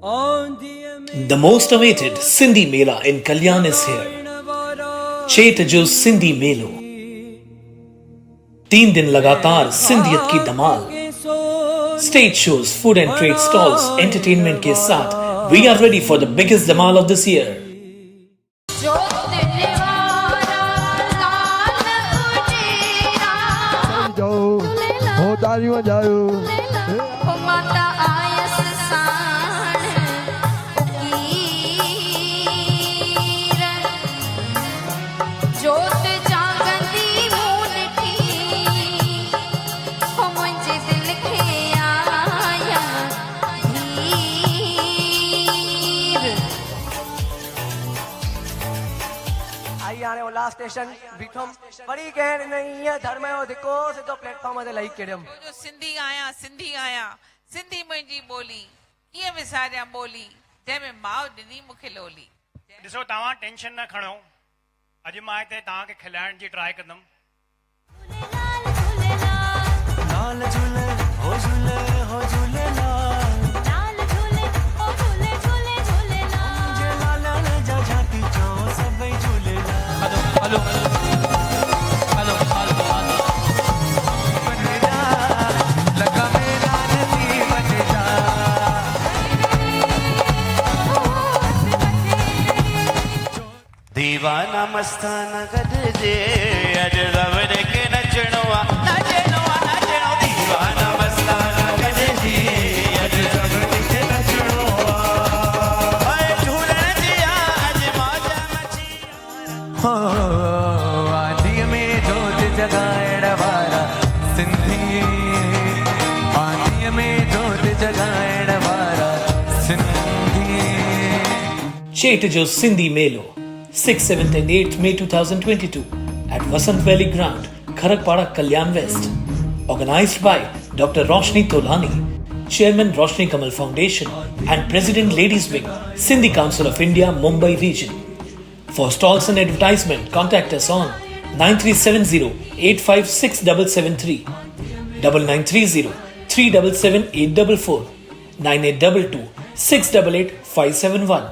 The most awaited Sindhi Melo in Kalyan is here. चेत जो सिंधी मेलो 3 दिन लगातार सिंधियत की धमाल stage shows food and trade stalls entertainment के साथ we are ready for the biggest धमाल ऑफ दिस ईयर आने वाला स्टेशन बिठम बड़ी कह नहीं है धर्म है देखो सिद्धो प्लेटफॉर्म ते लही केड़म जो सिंधी आया सिंधी मुंहिंजी ॿोली कीअं विसारियां ॿोली जंहिंमें माउ ॾिनी मूंखे लोली ॾिसो तव्हां टेंशन न खणो अॼु मां हिते तव्हांखे खिलाइण जी ट्राई कंदुमि लाल झूले हो झूले हो झूले लाल झूले हो झूले झूले झूले लाल लाल जा जाती जो सभई झूले हेलो हेलो लगा मेरा नदी बने जा दीवाना मस्ताना गदजे अज रवड़ के नचणो दीवाना मस्ताना गदजे अज रवड़ के नचणो झूलण दिया अज मौज मची हो आंधी में जोत जगाइण वारा सिंधी आंधी में जोत जगाइण वारा सिंधी चेत जो सिंधी मेलो 6th, 7th and 8th May 2022 at Vasant Valley Ground, Kharakpada, Kalyan West. Organized by Dr. Roshni Tolani, Chairman Roshni Kamal Foundation and President Ladies Wing, Sindhi Council of India, Mumbai Region. For stalls and advertisement, contact us on 9370-856-773, 9930-377-844, 9822-688-571.